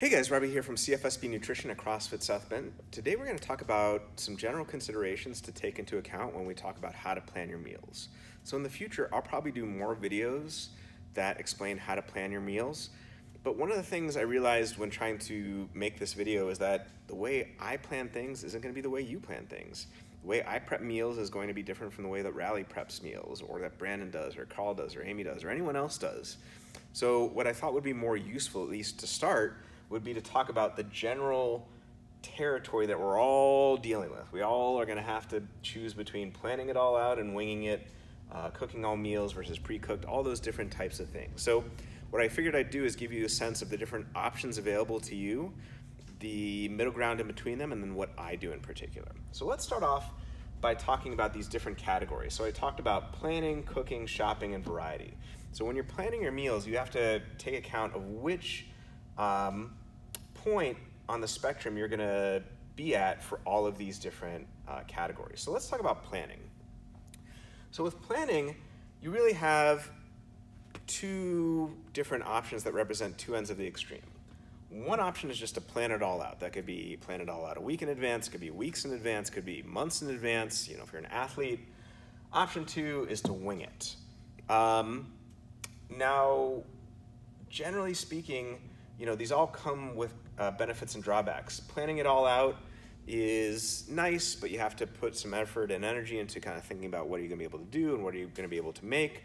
Hey guys, Robbie here from CFSB Nutrition at CrossFit South Bend. Today we're going to talk about some general considerations to take into account when we talk about how to plan your meals. So in the future, I'll probably do more videos that explain how to plan your meals. But one of the things I realized when trying to make this video is that the way I plan things isn't going to be the way you plan things. The way I prep meals is going to be different from the way that Rally preps meals, or that Brandon does, or Carl does, or Amy does, or anyone else does. So what I thought would be more useful, at least to start, would be to talk about the general territory that we're all dealing with. We all are going to have to choose between planning it all out and winging it, cooking all meals versus pre-cooked, all those different types of things. So what I figured I'd do is give you a sense of the different options available to you, the middle ground in between them, and then what I do in particular. So let's start off by talking about these different categories. So I talked about planning, cooking, shopping, and variety. So when you're planning your meals, you have to take account of which point on the spectrum you're going to be at for all of these different categories. So let's talk about planning. So with planning, you really have two different options that represent two ends of the extreme. One option is just to plan it all out. That could be plan it all out a week in advance, could be weeks in advance, could be months in advance, if you're an athlete. Option two is to wing it. Now, generally speaking, these all come with benefits and drawbacks. Planning it all out is nice, but you have to put some effort and energy into kind of thinking about what are you going to be able to do and what are you going to be able to make.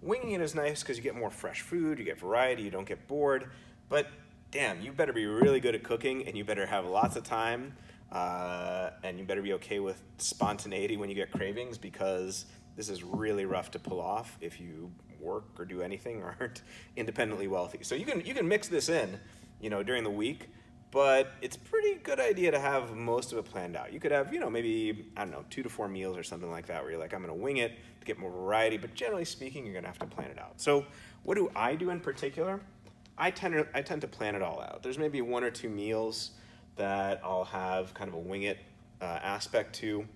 Winging it is nice because you get more fresh food, you get variety, you don't get bored, but damn, you better be really good at cooking and you better have lots of time and you better be okay with spontaneity when you get cravings, because this is really rough to pull off if you work or do anything or aren't independently wealthy. So you can mix this in, during the week, but it's a pretty good idea to have most of it planned out. You could have, maybe, 2 to 4 meals or something like that where you're like, I'm gonna wing it to get more variety, but generally speaking, you're gonna have to plan it out. So what do I do in particular? I tend to plan it all out. There's maybe 1 or 2 meals that I'll have kind of a wing it aspect to.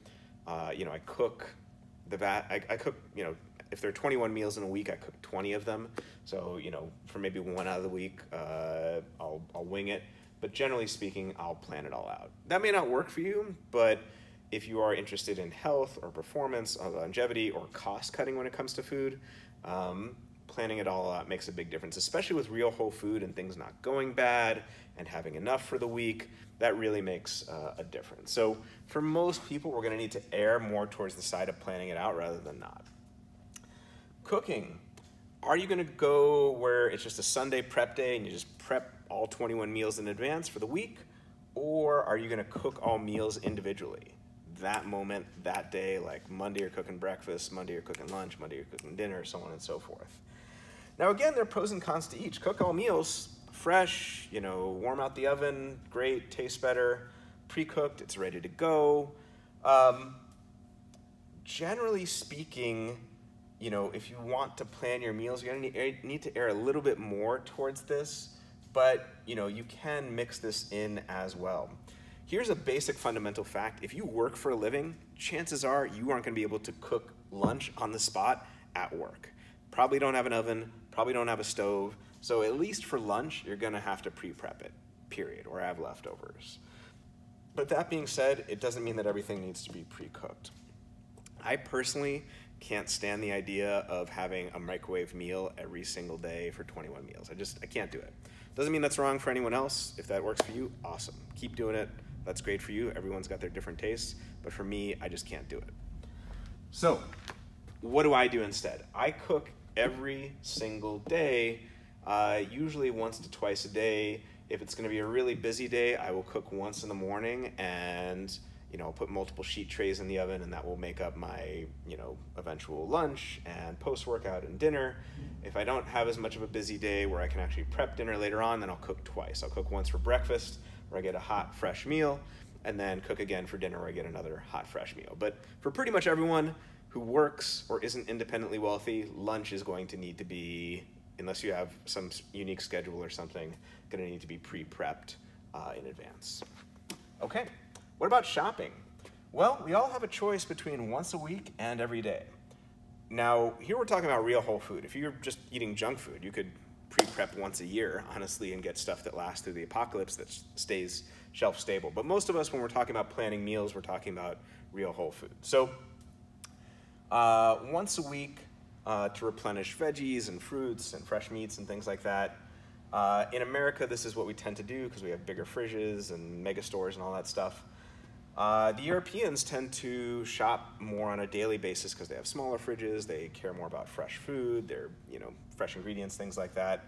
I cook I cook, if there are 21 meals in a week, I cook 20 of them. So, for maybe 1 out of the week, I'll wing it. But generally speaking, I'll plan it all out. That may not work for you, but if you are interested in health or performance or longevity or cost cutting when it comes to food, planning it all out makes a big difference, especially with real whole food and things not going bad and having enough for the week. That really makes a difference. So for most people, we're going to need to err more towards the side of planning it out rather than not. Cooking. Are you going to go where it's just a Sunday prep day and you just prep all 21 meals in advance for the week? Or are you going to cook all meals individually? That moment, that day, like Monday you're cooking breakfast, Monday you're cooking lunch, Monday you're cooking dinner, so on and so forth. Now again, there are pros and cons to each. Cook all meals, fresh, warm out the oven, great, tastes better. Pre-cooked, it's ready to go. Generally speaking, if you want to plan your meals, you're going to need to err a little bit more towards this, but you can mix this in as well. Here's a basic fundamental fact. If you work for a living, chances are you aren't going to be able to cook lunch on the spot at work. Probably don't have an oven, probably don't have a stove, so at least for lunch, you're going to have to pre-prep it, period, or have leftovers. But that being said, it doesn't mean that everything needs to be pre-cooked. I personally can't stand the idea of having a microwave meal every single day for 21 meals. I can't do it. Doesn't mean that's wrong for anyone else. If that works for you, awesome. Keep doing it. That's great for you. Everyone's got their different tastes, but for me, I just can't do it. So, what do I do instead? I cook every single day, usually once to twice a day. If it's gonna be a really busy day, I will cook once in the morning and I'll put multiple sheet trays in the oven, and that will make up my, eventual lunch and post-workout and dinner. If I don't have as much of a busy day where I can actually prep dinner later on, then I'll cook twice. I'll cook once for breakfast, where I get a hot, fresh meal, and then cook again for dinner, where I get another hot, fresh meal. But for pretty much everyone who works or isn't independently wealthy, lunch is going to need to be, unless you have some unique schedule or something, going to need to be pre-prepped in advance. Okay. What about shopping? Well, we all have a choice between once a week and every day. Now, here we're talking about real whole food. If you're just eating junk food, you could pre-prep prep once a year, honestly, and get stuff that lasts through the apocalypse that stays shelf stable. But most of us, when we're talking about planning meals, we're talking about real whole food. So once a week to replenish veggies and fruits and fresh meats and things like that. In America, this is what we tend to do because we have bigger fridges and mega stores and all that stuff. The Europeans tend to shop more on a daily basis because they have smaller fridges, they care more about fresh food, they're, fresh ingredients, things like that.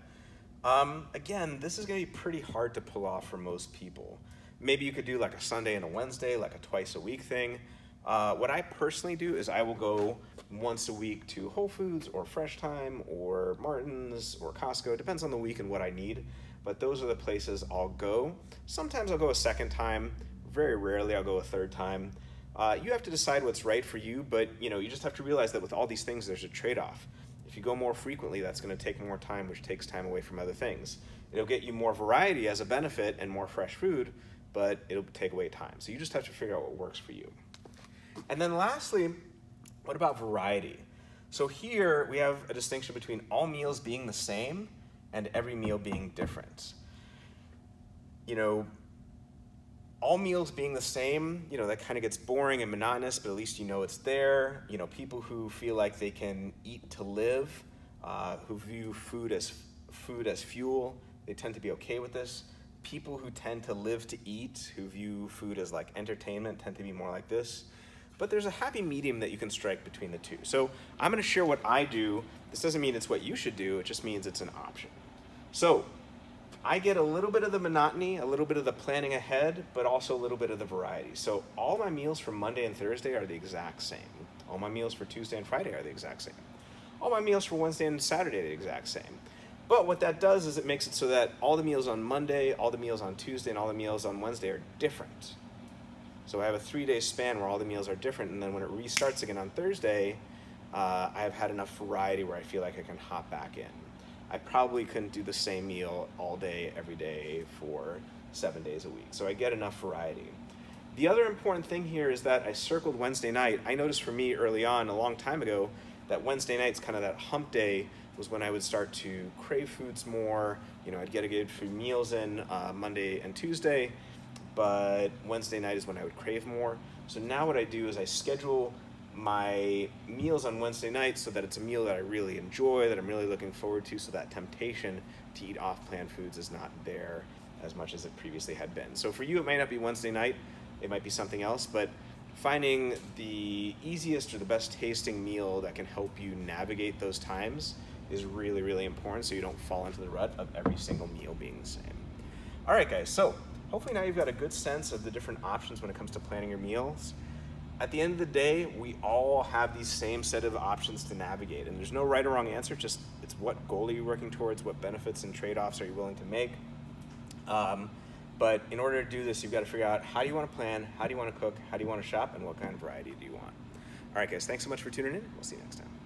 Again, this is gonna be pretty hard to pull off for most people. Maybe you could do like a Sunday and a Wednesday, like a twice a week thing. What I personally do is I will go once a week to Whole Foods or Fresh Time or Martin's or Costco, depends on the week and what I need, but those are the places I'll go. Sometimes I'll go a second time. Very rarely I'll go a third time. You have to decide what's right for you, but you just have to realize that with all these things, there's a trade-off. If you go more frequently, that's going to take more time, which takes time away from other things. It'll get you more variety as a benefit and more fresh food, but it'll take away time. So you just have to figure out what works for you. And then lastly, what about variety? So here we have a distinction between all meals being the same and every meal being different. All meals being the same, that kind of gets boring and monotonous, but at least it's there. People who feel like they can eat to live, who view food as fuel, they tend to be okay with this. People who tend to live to eat, who view food as like entertainment, tend to be more like this. But there's a happy medium that you can strike between the two. So I'm gonna share what I do. This doesn't mean it's what you should do, it just means it's an option. So I get a little bit of the monotony, a little bit of the planning ahead, but also a little bit of the variety. So all my meals for Monday and Thursday are the exact same. All my meals for Tuesday and Friday are the exact same. All my meals for Wednesday and Saturday are the exact same. But what that does is it makes it so that all the meals on Monday, all the meals on Tuesday, and all the meals on Wednesday are different. So I have a 3-day span where all the meals are different, and then when it restarts again on Thursday, I have had enough variety where I feel like I can hop back in. I probably couldn't do the same meal all day, every day for 7 days a week. So I get enough variety. The other important thing here is that I circled Wednesday night. I noticed for me early on, a long time ago, that Wednesday night's kind of that hump day was when I would start to crave foods more. I'd get a good few meals in Monday and Tuesday, but Wednesday night is when I would crave more. So now what I do is I schedule my meals on Wednesday night so that it's a meal that I really enjoy, that I'm really looking forward to, so that temptation to eat off-plan foods is not there as much as it previously had been. So for you, it might not be Wednesday night, it might be something else, but finding the easiest or the best tasting meal that can help you navigate those times is really, really important so you don't fall into the rut of every single meal being the same. All right, guys, so hopefully now you've got a good sense of the different options when it comes to planning your meals. At the end of the day, we all have these same set of options to navigate, and there's no right or wrong answer, just it's what goal are you working towards, what benefits and trade-offs are you willing to make. But in order to do this, you've got to figure out how do you want to plan, how do you want to cook, how do you want to shop, and what kind of variety do you want. All right, guys, thanks so much for tuning in. We'll see you next time.